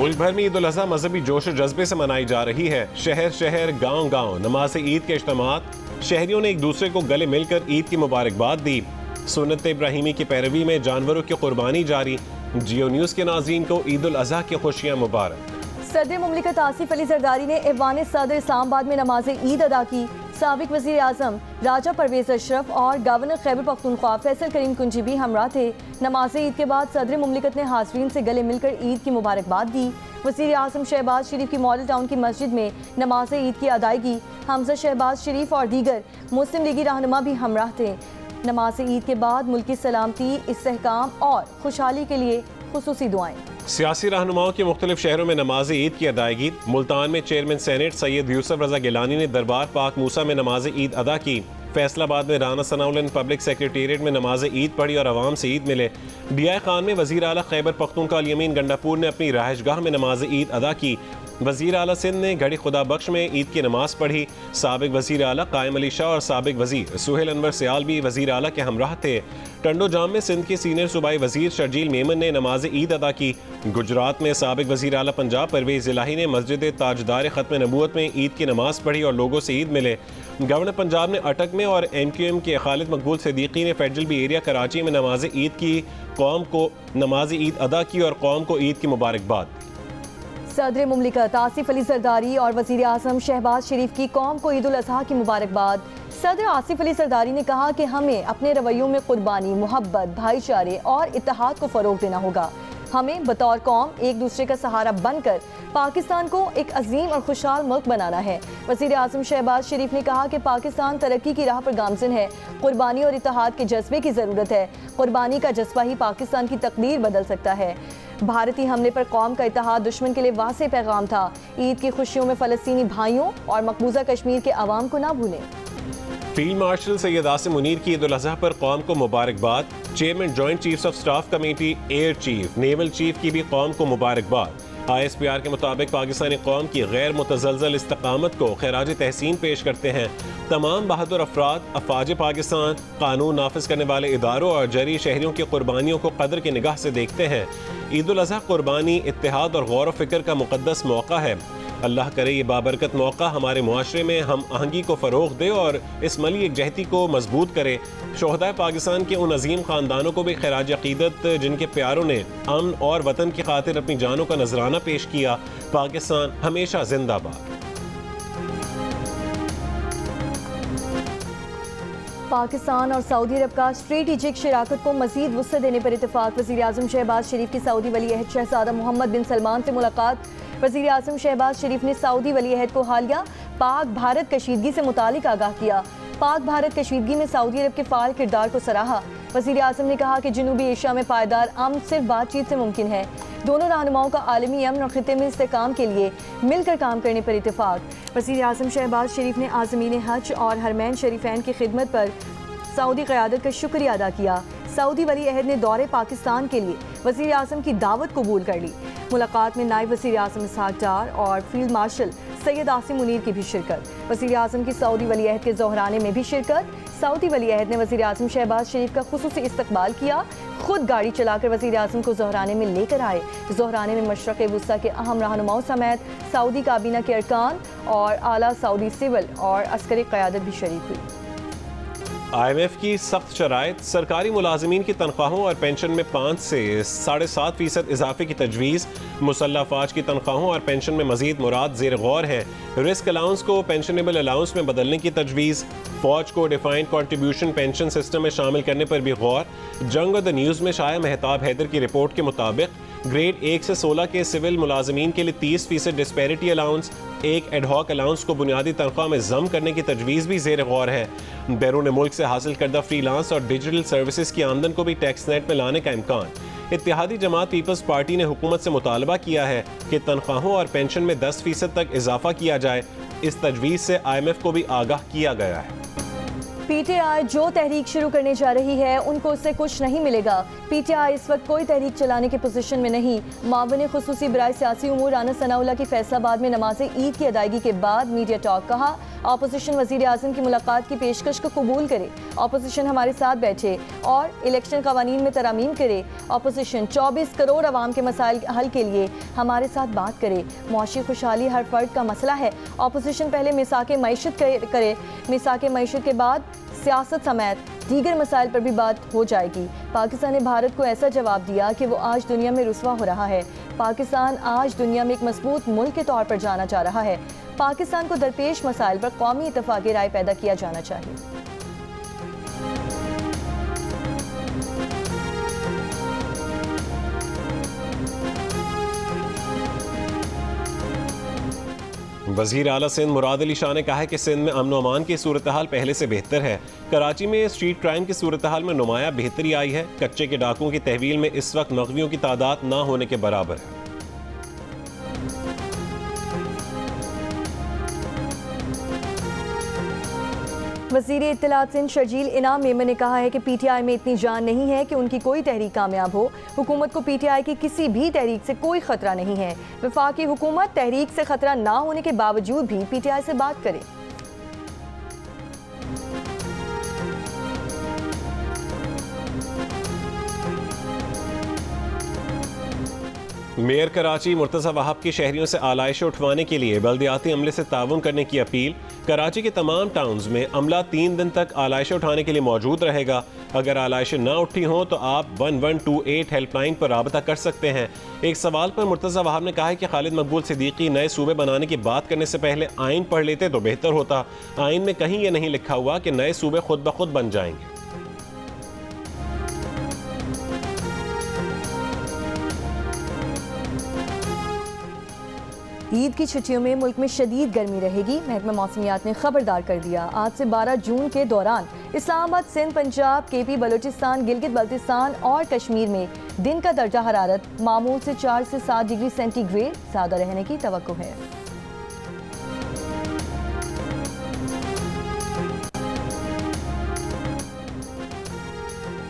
मुल्क भर में ईद उल अज़हा मजहबी जोश और जज्बे से मनाई जा रही है। शहर शहर गांव गांव नमाज ईद के इज्तिमात, शहरियों ने एक दूसरे को गले मिलकर ईद की मुबारकबाद दी। सुन्नत इब्राहिमी की पैरवी में जानवरों की कुर्बानी जारी। जियो न्यूज़ के नाज़रीन को ईद उल अज़हा की खुशियाँ मुबारक। सदर मुमलिकत आसिफ अली जरदारी ने ऐवान सदर इस्लामाबाद में नमाज ईद अदा की। साबिक वज़ीर आज़म राजा परवेज़ अशरफ और गवर्नर खैबर पख्तूनख्वा फैसल करीम कुंजी भी हमरा थे। नमाज ईद के बाद सदर मुमलिकत ने हाज़रीन से गले मिलकर ईद की मुबारकबाद दी। वज़ीर आज़म शहबाज शरीफ की मॉडल टाउन की मस्जिद में नमाज ईद की अदायगी। हमजा शहबाज शरीफ और दीगर मुस्लिम लीगी रहनुमा भी हमरा थे। नमाज ईद के बाद मुल्क की सलामती, इस्तेहकाम और खुशहाली के लिए खुसूसी दुआएं। सियासी रहनुमाओं के मुख्तलिफ शहरों में नमाज ईद की अदायगी। मुल्तान में चेयरमैन सेनेट सैयद यूसुफ रजा गिलानी ने दरबार पाक मूसा में नमाज ईद अदा की। फैसलाबाद में राना सनाउल्लाह पब्लिक सेक्रेटेरिएट में नमाज ईद पढ़ी और आवाम से ईद मिले। डीआई खान में वज़ीर आला खैबर पख्तूनख्वा अल यमीन गंडापुर ने अपनी रहायशगाह में नमाज ईद अदा की। वज़ीर आला सिंध ने घड़ी खुदा बख्श में ईद की नमाज पढ़ी। साबिक वज़ीर आला कायम अली शाह और साबिक वज़ीर सुहेल अनवर सियाल भी वज़ीर आला के हमराह थे। टंडो जाम में सिंध के सीनियर सूबाई वज़ीर शर्जील मेमन ने नमाज ईद अदा की। गुजरात में साबिक वज़ीर आला पंजाब परवेज़ इलाही ने मस्जिद ताजदार ख़त्म नबूवत में ईद की नमाज पढ़ी और लोगों से ईद मिले। गवर्नर पंजाब ने अटक में और MQM के खालिद मकबूल सिद्दीकी ने फेडरल बी एरिया कराची में नमाज ईद की कौम को नमाज ईद अदा की और कौम को ईद की मुबारकबाद। सदर मुमलिकत आसिफ अली जरदारी और वज़ीर आज़म शहबाज शरीफ की कौम को ईद उल अज़हा की मुबारकबाद। सदर आसिफ अली जरदारी ने कहा कि हमें अपने रवैयों में कुर्बानी, मोहब्बत, भाईचारे और इत्तेहाद को फ़रोग़ देना होगा। हमें बतौर कौम एक दूसरे का सहारा बनकर पाकिस्तान को एक अजीम और खुशहाल मुल्क बनाना है। वज़ीर आज़म शहबाज शरीफ ने कहा कि पाकिस्तान तरक्की की राह पर गामज़न है। कुर्बानी और इत्तेहाद के जज्बे की ज़रूरत है। कुर्बानी का जज्बा ही पाकिस्तान की तकदीर बदल सकता है। भारतीय हमले पर कौम का इत्तेहाद दुश्मन के लिए वाज़ेह पैगाम था। ईद की खुशियों में फ़लस्तीनी भाइयों और मकबूजा कश्मीर के अवाम को ना भूलें। फील्ड मार्शल सैयद आसिम मुनीर की ईद उल अज़हा पर कौम को मुबारकबाद। Chairman joint chiefs of staff committee, air chief, naval chief की भी कौम को मुबारकबाद। ISPR के मुताबिक पाकिस्तानी कौम की गैर मुतज़लज़ल इस्तकामत को खैराज तहसीन पेश करते हैं। तमाम बहादुर अफराद, अफवाज पाकिस्तान, कानून नाफिज करने वाले इदारों और जरी शहरियों की कुर्बानियों को कदर की निगाह से देखते हैं। ईद उल अज़हा कुर्बानी, इत्तेहाद और गौर व फिक्र का मुक़द्दस मौका है। अल्लाह करे ये बाबरकत मौका हमारे मुआशरे में हम आहंगी को फ़रोग़ दे और इस मली एकजहती को मजबूत करे। शोहदाए पाकिस्तान के उन अजीम ख़ानदानों को भी खैराज अक़ीदत जिनके प्यारों ने अमन और वतन की खातिर अपनी जानों का नजराना पेश किया। पाकिस्तान हमेशा जिंदाबाद। पाकिस्तान और सऊदी अरब का स्ट्रेटेजिक शराकत को मज़ीद वुसअत देने पर इत्तेफाक। वज़ीर आज़म शहबाज शरीफ की सऊदी वली अहद शहज़ादा मोहम्मद बिन सलमान से मुलाकात। वज़ीर आज़म शहबाज शरीफ ने सऊदी वली अहद को हालिया पाक भारत कशीदगी से मुतालिक आगाह किया। पाक भारत कशीदगी में सऊदी अरब के फ़ाल किरदार को सराहा। वज़ीर आज़म ने कहा कि जनूबी एशिया में पायदार अमन सिर्फ बातचीत से मुमकिन है। दोनों रहनुमाओं का आलमी अमन और खित्ते में इस्तेहकाम के लिए मिलकर काम करने पर इत्तेफाक। वज़ीर आज़म शहबाज शरीफ ने आज़मीन हज और हरमैन शरीफैन की खिदमत पर सऊदी क़यादत का शुक्रिया अदा किया। सऊदी वली अहद ने दौरे पाकिस्तान के लिए वज़ीर आज़म की दावत कबूल कर ली। मुलाकात में नायब वज़ीर आज़म इसहाक डार और फील्ड मार्शल सैयद आसिम मुनीर की भी शिरकत। वज़ीर आज़म की सऊदी वली अहद के ज़ोहराने में भी शिरकत। सऊदी वली अहद ने वज़ीर आज़म शहबाज शरीफ का खुसूसी इस्तकबाल किया। खुद गाड़ी चलाकर वज़ीर आज़म को ज़ोहराने में लेकर आए। ज़ोहराने में मशरक़ वुस्ता के अहम रहनुमाओं समेत सऊदी काबीना के अरकान और आला सऊदी सिविल और अस्करी क़यादत भी शरीक हुई। IMF की सख्त शराइत, सरकारी मुलाजमीन की तनख्वाहों और पेंशन में 5 से 7.5% इजाफे की तजवीज़। मुसल्लह अफवाज की तनख्वाहों और पेंशन में मजीद मुराद ज़ेर गौर है। रिस्क अलाउंस को पेंशनेबल अलाउंस में बदलने की तजवीज़। फौज को डिफाइंड कॉन्ट्रीब्यूशन पेंशन सिस्टम में शामिल करने पर भी गौर। जंग और द न्यूज़ में शाया महताब हैदर की रिपोर्ट के मुताबिक ग्रेड 1 से 16 के सिविल मुलाजमीन के लिए 30% डिस्पैरिटी अलाउंस, एक एडहॉक अलाउंस को बुनियादी तनख्वाह में जम करने की तजवीज़ भी ज़ेर गौर है। बैरून मुल्क से हासिल करदा फ्रीलांस और डिजिटल सर्विसेज की आमदन को भी टैक्स नेट में लाने का इम्कान। इत्तेहादी जमात पीपल्स पार्टी ने हुकूमत से मुतालबा किया है कि तनख्वाहों और पेंशन में 10% तक इजाफा किया जाए। इस तजवीज़ से IMF को भी आगाह किया गया है। पीटीआई जो तहरीक शुरू करने जा रही है उनको उससे कुछ नहीं मिलेगा। पीटीआई इस वक्त कोई तहरीक चलाने की पोजीशन में नहीं। मावन खुसूसी बराए सियासी उमूर राना सनाउल्लाह की फैसलाबाद में नमाज ईद की अदायगी के बाद मीडिया टॉक। कहा अपोजिशन वज़ीर आज़म की मुलाकात की पेशकश को कबूल करे, अपोजिशन हमारे साथ बैठे और इलेक्शन कवानीन में तरामीम करे। अपोजिशन 24 करोड़ अवाम के मसाइल हल के लिए हमारे साथ बात करे। मुआशी खुशहाली हर फर्द का मसला है। अपोजिशन पहले मिसाक मईशत करे, मिसाक मईशत के बाद सियासत समेत दीगर मसाइल पर भी बात हो जाएगी। पाकिस्तान ने भारत को ऐसा जवाब दिया कि वो आज दुनिया में रुसवा हो रहा है। पाकिस्तान आज दुनिया में एक मजबूत मुल्क के तौर पर जाना चाह रहा है। पाकिस्तान को दरपेश मसाइल पर कौमी इत्तफाक़ी राय पैदा किया जाना चाहिए। वज़ीर आला सिंध मुराद अली शाह ने कहा है कि सिंध में अमन अमान की सूरत हाल पहले से बेहतर है। कराची में स्ट्रीट क्राइम की सूरत हाल में नुमाया बेहतरी आई है। कच्चे के डाकुओं की तहवील में इस वक्त नकवियों की तादाद ना होने के बराबर है। वज़ीर इत्तलात सिंध शर्जील इनाम मेमन ने कहा है कि पीटीआई में इतनी जान नहीं है कि उनकी कोई तहरीक कामयाब हो। हुकूमत को पीटीआई की किसी भी तहरीक से कोई खतरा नहीं है। वफाकी हुकूमत तहरीक से खतरा ना होने के बावजूद भी पीटीआई से बात करे। मेयर कराची मुर्तज़ा वहाब की शहरियों से आलाइशें उठवाने के लिए बल्दियाती अमले से ताउन करने की अपील। कराची के तमाम टाउन्स में अमला 3 दिन तक आलाइशें उठाने के लिए मौजूद रहेगा। अगर आलाइशें ना उठी हों तो आप 1128 हेल्पलाइन पर राबता कर सकते हैं। एक सवाल पर मुर्तज़ा वहाब ने कहा है कि खालिद मकबूल सिद्दीकी नए सूबे बनाने की बात करने से पहले आइन पढ़ लेते तो बेहतर होता। आइन में कहीं ये नहीं लिखा हुआ कि नए सूबे खुद ब खुद बन जाएंगे। ईद की छुट्टियों में मुल्क में शदीद गर्मी रहेगी। महकमा मौसमियात ने खबरदार कर दिया। आज से 12 जून के दौरान इस्लामाबाद, सिंध, पंजाब, केपी, बलूचिस्तान, गिलगित बल्तिस्तान और कश्मीर में दिन का दर्जा हरारत मामूल से 4 से 7 डिग्री सेंटीग्रेड ज़्यादा रहने की तवक्को है।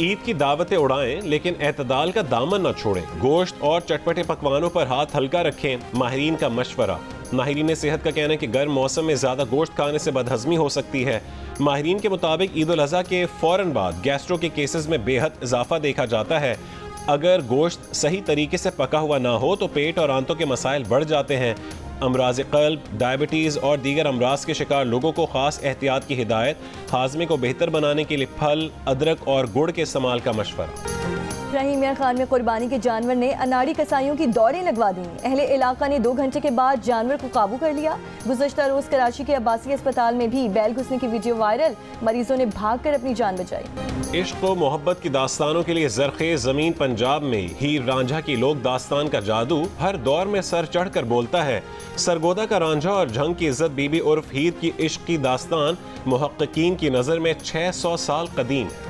ईद की दावतें उड़ाएं लेकिन एतदाल का दामन न छोड़ें। गोश्त और चटपटे पकवानों पर हाथ हल्का रखें। माहिरीन का मशवरा। माहिरीन सेहत का कहना है कि गर्म मौसम में ज़्यादा गोश्त खाने से बदहज़मी हो सकती है। माहिरीन के मुताबिक ईद उल अज़हा के फ़ौरन बाद गैस्ट्रो के केसेस में बेहद इजाफा देखा जाता है। अगर गोश्त सही तरीके से पका हुआ ना हो तो पेट और आंतों के मसाइल बढ़ जाते हैं। अमराज क़ल्ब, डायबिटीज़ और दीगर अमराज के शिकार लोगों को ख़ास एहतियात की हिदायत। हाज़मे को बेहतर बनाने के लिए फल, अदरक और गुड़ के इस्तेमाल का मशवरा। रहीम मियां खान में कुर्बानी के जानवर ने अनाड़ी कसाईयों की दौड़ें लगवा दी। अहले इलाका ने 2 घंटे के बाद जानवर को काबू कर लिया। गुज़श्ता रोज़ कराची के अब्बासी अस्पताल में भी बैल घुसने की वीडियो वायरल। मरीजों ने भागकर अपनी जान बचाई। इश्क व मोहब्बत की दास्तानों के लिए ज़रख़ेज़ ज़मीन पंजाब में हीर रांझा की लोक दास्तान का जादू हर दौर में सर चढ़ कर बोलता है। सरगोदा का रांझा और झंग की इज्जत बीबी उर्फ हीर की इश्क की दास्तान मुहक्किकीन की नज़र में 600 साल कदीम है।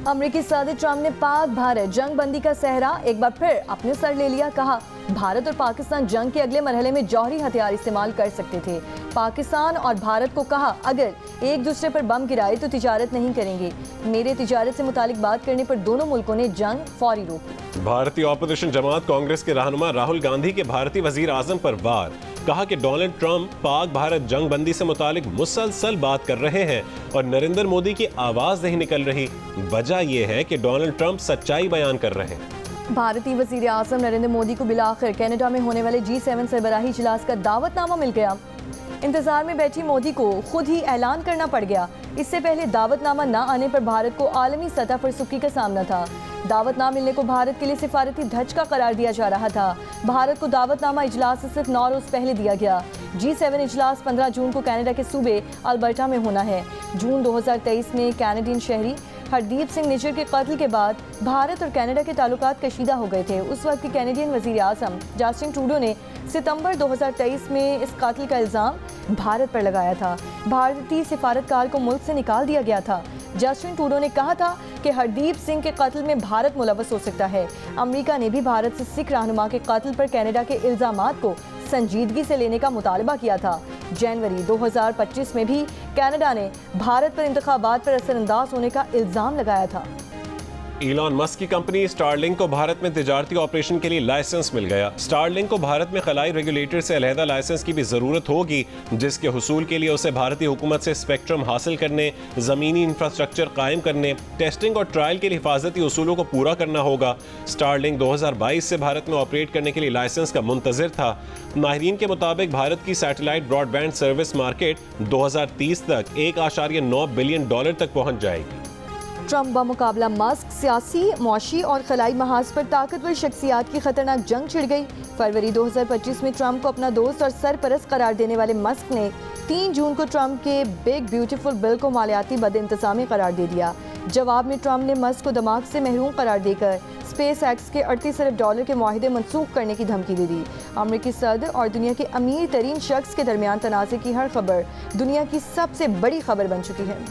अमरीकी सदर ट्रंप ने पाक भारत जंग बंदी का सहरा एक बार फिर अपने सर ले लिया। कहा भारत और पाकिस्तान जंग के अगले मरहले में जौहरी हथियार इस्तेमाल कर सकते थे। पाकिस्तान और भारत को कहा अगर एक दूसरे पर बम गिराए तो तिजारत नहीं करेंगे। मेरे तिजारत से मुतालिक बात करने पर दोनों मुल्कों ने जंग फौरी रोकी। भारतीय ऑपोजिशन जमात कांग्रेस के रहनुमा राहुल गांधी के भारतीय वजीर आजम पर वार। कहा कि डोनाल्ड ट्रंप पाक भारत जंग बंदी से मुतालिक मुसलसल बात कर रहे हैं और नरेंद्र मोदी की आवाज नहीं निकल रही। वजह यह है कि डोनाल्ड ट्रंप सच्चाई बयान कर रहे हैं। भारतीय वजीर आजम नरेंद्र मोदी को बिलाखिर कनाडा में होने वाले G7 सरबराही इजलास का दावतनामा मिल गया। इंतजार में बैठी मोदी को खुद ही ऐलान करना पड़ गया। इससे पहले दावतनामा न आने पर भारत को आलमी सतह पर सुक्की का सामना था। दावत ना मिलने को भारत के लिए सिफारती धचका करार दिया जा रहा था। भारत को दावतनामा इजलास से सिर्फ 9 रोज पहले दिया गया। G7 इजलास 15 जून को कनाडा के सूबे अल्बर्टा में होना है। जून 2023 में कैनेडियन शहरी हरदीप सिंह निज्जर के कत्ल के बाद भारत और कनाडा के ताल्लुकात कशीदा हो गए थे। उस वक्त के कैनेडियन वजीर आज़म जस्टिन ट्रूडो ने सितंबर 2023 में इस कत्ल का इल्ज़ाम भारत पर लगाया था। भारतीय सिफारतकार को मुल्क से निकाल दिया गया था। जस्टिन ट्रूडो ने कहा था कि हरदीप सिंह के कत्ल में भारत मुलव्वस हो सकता है। अमेरिका ने भी भारत से सिख रहनुमा के कत्ल पर कनाडा के इल्ज़ामात को संजीदगी से लेने का मुतालबा किया था। जनवरी 2025 में भी कनाडा ने भारत पर इंतखाबात पर असरअंदाज होने का इल्जाम लगाया था। इलॉन मस्क की कंपनी स्टारलिंक को भारत में तिजारती ऑपरेशन के लिए लाइसेंस मिल गया। स्टारलिंक को भारत में खलाई रेगुलेटर से अलहदा लाइसेंस की भी जरूरत होगी, जिसके हुसूल के लिए उसे भारतीय हुकूमत से स्पेक्ट्रम हासिल करने, जमीनी इंफ्रास्ट्रक्चर कायम करने, टेस्टिंग और ट्रायल के लिए हिफाजती उसूलों को पूरा करना होगा। स्टारलिंक 2022 से भारत में ऑपरेट करने के लिए लाइसेंस का मुंतजिर था। माहिरीन के मुताबिक भारत की सैटेलाइट ब्रॉडबैंड सर्विस मार्केट 2030 तक $1.9 बिलियन तक पहुंच जाएगी। ट्रंप बमुकाबला मस्क सियासी, मुआशी और खलाई महाज पर ताकतवर शख्सियात की खतरनाक जंग छिड़ गई। फरवरी 2025 में ट्रंप को अपना दोस्त और सरपरस्त करार देने वाले मस्क ने 3 जून को ट्रंप के बिग ब्यूटीफुल बिल को मालियाती बदइंतजामी करार दे दिया। जवाब में ट्रंप ने मस्क को दमाग से महरूम करार देकर स्पेस एक्स के $38 अरब के मुआहिदे मनसूख करने की धमकी दे दी। अमरीकी सदर और दुनिया के अमीर तरीन शख्स के दरमियान तनाज़े की हर खबर दुनिया की सबसे बड़ी खबर बन चुकी है।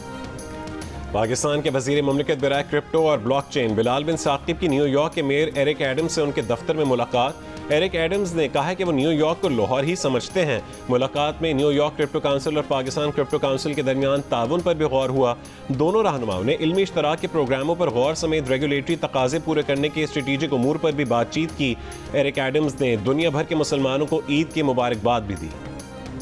पाकिस्तान के वज़ीर मुमलिकत बराए क्रिप्टो और ब्लॉकचेन बिलाल बिन साकिब की न्यूयॉर्क के मेयर एरिक एडम्स से उनके दफ्तर में मुलाकात। एरिक एडम्स ने कहा है कि वो न्यूयॉर्क को लाहौर ही समझते हैं। मुलाकात में न्यूयॉर्क क्रिप्टो काउंसिल और पाकिस्तान क्रिप्टो काउंसिल के दरमियान ताउन पर भी गौर हुआ। दोनों रहनुमाओं ने इल्मी इश्तराक के प्रोग्रामों पर गौर समेत रेगुलेटरी तकाजे पूरे करने के स्ट्रेटेजिक उमूर पर भी बातचीत की। एरिक एडम्स ने दुनिया भर के मुसलमानों को ईद की मुबारकबाद भी दी।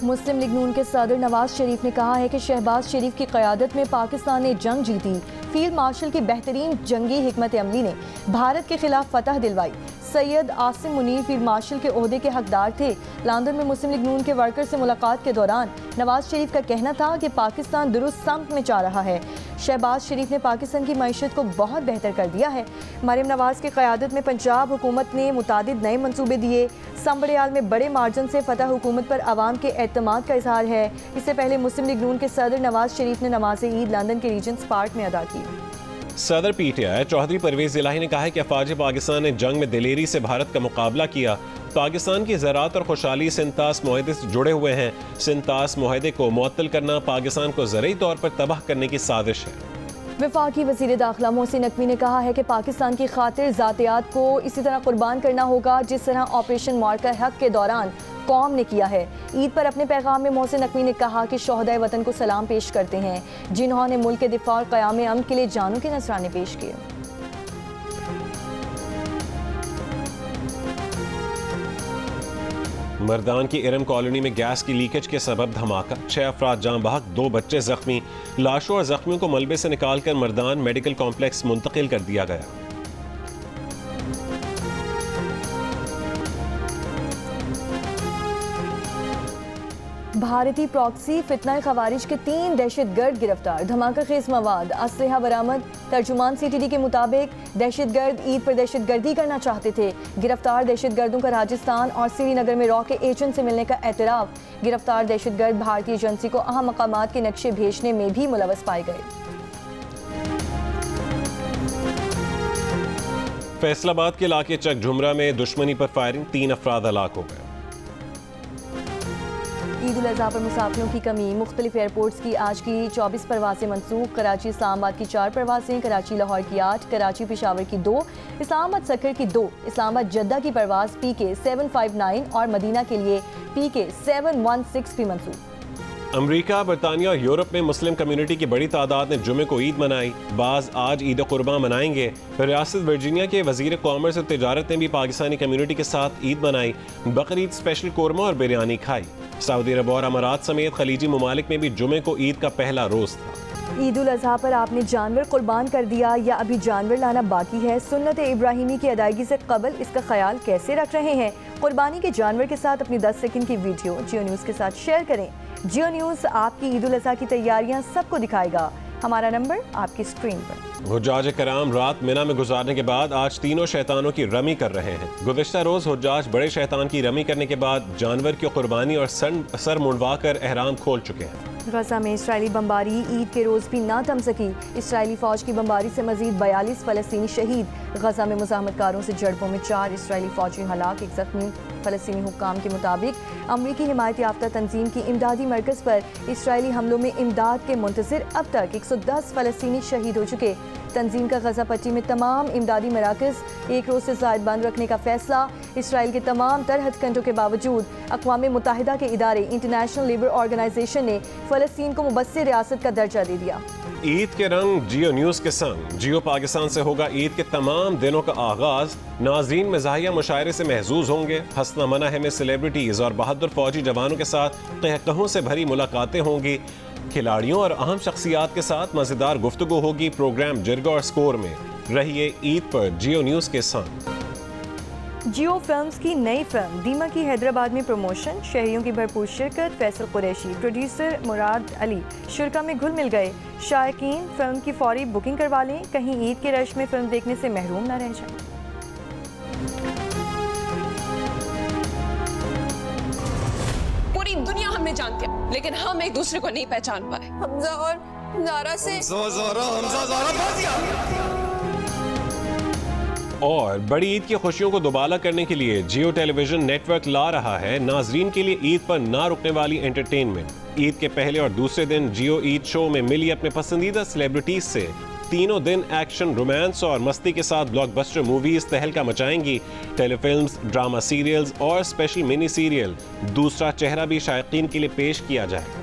मुस्लिम लीग नून के सदर नवाज शरीफ ने कहा है कि शहबाज शरीफ की क़यादत में पाकिस्तान ने जंग जीती। फील्ड मार्शल की बेहतरीन जंगी हिकमत अमली ने भारत के खिलाफ फतह दिलवाई। सैयद आसिम मुनीर फील्ड मार्शल के ओहदे के हकदार थे। लंदन में मुस्लिम लीग नून के वर्कर से मुलाकात के दौरान नवाज शरीफ का कहना था कि पाकिस्तान दुरुस्त समत में जा रहा है। शहबाज शरीफ ने पाकिस्तान की मईशत को बहुत बेहतर कर दिया है। मरियम नवाज की क़यादत में पंजाब हुकूमत ने मुतादिद नए मनसूबे दिए। संबड़ियाल में बड़े मार्जिन से फतह हुकूमत पर आवाम के एतमाद का इजहार है। इससे पहले मुस्लिम लीग नून के सदर नवाज शरीफ ने नमाज ईद लंदन के रीजेंट्स पार्क में अदा की। सदर पीटीआई चौधरी परवेज इलाही ने कहा है कि अफवाज पाकिस्तान ने जंग में दिलेरी से भारत का मुकाबला किया। पाकिस्तान की ज़राअत और खुशहाली सिंतास मुआहदे से जुड़े हुए हैं। सिंतास मुआहदे को मुअत्तल करना पाकिस्तान को ज़रूरी तौर पर तबाह करने की साजिश है। वफाकी वज़ीर दाखिला मोहसिन नकवी ने कहा है कि पाकिस्तान की खातिर ज़ातियात को इसी तरह कुर्बान करना होगा जिस तरह ऑपरेशन मार्का हक के दौरान कौम ने किया है। ईद पर अपने पैगाम में मोहसिन नकवी ने कहा कि शोहदाए वतन को सलाम पेश करते हैं जिन्होंने मुल्क के दिफा और क़याम अमन के लिए जानों के नजराने पेश किए। मर्दान की इरम कॉलोनी में गैस की लीकेज के सबब धमाका, 6 अफराद जाँ बहक, 2 बच्चे जख्मी। लाशों और जख्मियों को मलबे से निकालकर मर्दान मेडिकल कॉम्प्लेक्स मुंतकिल कर दिया गया। भारतीय प्रॉक्सी फितना खवारिज के 3 दहशतगर्द गिरफ्तार। धमाका खेज मवाद, असलहा बरामद। तर्जुमान सीटीडी के मुताबिक दहशतगर्द ईद पर दहशतगर्दी करना चाहते थे। गिरफ्तार दहशतगर्दों का राजस्थान और श्रीनगर में रॉ के एजेंट से मिलने का एतराफ़। गिरफ्तार दहशतगर्द भारतीय एजेंसी को अहम मकामात के नक्शे भेजने में भी मुलव्वस पाए गए। फैसलाबाद के इलाके चक झुमरा में दुश्मनी पर फायरिंग, 3 अफराद हलाक हो गए। ईद उल अज़हा पर मुसाफिरों की कमी। मुख्तलिफ एयरपोर्ट्स की आज की 24 परवासें मनसूख। कराची इस्लामाबाद की 4 परवासें, कराची लाहौर की 8, कराची पेशावर की 2, इस्लामाबाद सक्कर की 2, इस्लामाबाद जद्दा की परवाज़ PK 759 और मदीना के लिए PK 716 भी मनसूख। अमरीका, बरतानिया और यूरोप में मुस्लिम कम्युनिटी की बड़ी तादाद ने जुमे को ईद मनाई। बाज आज ईद कुर्बान मनाएंगे। रियासत वर्जीनिया के वजीर कॉमर्स और तिजारत ने भी पाकिस्तानी कम्युनिटी के साथ ईद मनाई। बकरीद स्पेशल कोरमा और बिरयानी खाई। सऊदी अरब और अमारात समेत खलीजी ममालिक में भी जुमे को ईद का पहला रोज था। ईद उल अज़हा पर आपने जानवर कुर्बान कर दिया या अभी जानवर लाना बाकी है? सुन्नत इब्राहिमी की अदायगी से कबल इसका ख्याल कैसे रख रहे हैं? कुर्बानी के जानवर के साथ अपनी 10 सेकंड की वीडियो जियो न्यूज़ के साथ शेयर करें। जियो न्यूज़ आपकी ईद उल अज़हा की तैयारियां सबको दिखाएगा। हमारा नंबर आपकी स्क्रीन पर। हुज्जाज कराम रात मिना में गुजारने के बाद आज तीनों शैतानों की रमी कर रहे हैं। गुज़िश्ता रोज़ हुज्जाज बड़े शैतान की रमी करने के बाद जानवर की कुर्बानी और सर मुंडवा कर एहराम खोल चुके हैं। गजा में इसराइली बमबारी ईद के रोज़ भी ना थम सकी। इसराइली फ़ौज की बमबारी से मजीद 42 फ़लस्तीनी शहीद। गजा में मुज़ाहमतकारों से झड़पों में 4 इसराइली फ़ौजी हलाक, 1 ज़ख्मी। फ़लस्तीनी हुक्काम के मुताबिक अमरीकी हिमायत याफ्ता तंजीम की इमदादी मरकज़ पर इसराइली हमलों में इमदाद के मुंतज़िर अब तक 110 फ़लस्तीनी शहीद हो चुके। तंजीम का गजा पट्टी में तमाम इमदादी मराकज़ 1 रोज़ से ज़ायद बंद रखने का फैसला। इसराइल के तमाम तर हथकंडों के बावजूद अक़वाम मुत्तहिदा के इदारे इंटरनेशनल लेबर ऑर्गेनाइजेशन ने फ़लस्तीन को मुबस्सिर रियासत का दर्जा दे दिया। ईद के रंग जियो न्यूज़ के संग। जियो पाकिस्तान से होगा ईद के तमाम दिनों का आगाज। नाज़रीन मज़ाहिया मुशायरे से महजूज होंगे। हंसना मना है में सेलिब्रिटीज़ और बहादुर फौजी जवानों के साथ कहकहों से भरी मुलाकातें होंगी। खिलाड़ियों और अहम शख्सियात के साथ मज़ेदार गुफ्तगू होगी। प्रोग्राम जिरगा और स्कोर में रहिए ईद पर जियो न्यूज़ के संग। जियो फिल्म्स की नई फिल्म दीमा की हैदराबाद में प्रमोशन, शहरियों की भरपूर शिरकत। फैसल कुरैशी, प्रोड्यूसर मुराद अली शुरा में घुल मिल गए। शायकीन फिल्म की फौरी बुकिंग करवा लें, कहीं ईद के रश में फिल्म देखने से महरूम न रह जाए। पूरी दुनिया हमें जानती है, लेकिन हम एक दूसरे को नहीं पहचान पाए। हमजा और ज़ारा से और बड़ी ईद की खुशियों को दुबाला करने के लिए जियो टेलीविजन नेटवर्क ला रहा है नाजरीन के लिए ईद पर ना रुकने वाली एंटरटेनमेंट। ईद के पहले और दूसरे दिन जियो ईद शो में मिली अपने पसंदीदा सेलिब्रिटीज से तीनों दिन एक्शन, रोमांस और मस्ती के साथ ब्लॉकबस्टर मूवीज तहलका मचाएंगी। टेलीफिल्म्स, ड्रामा सीरियल्स और स्पेशल मिनी सीरियल दूसरा चेहरा भी शायकीन के लिए पेश किया जाएगा।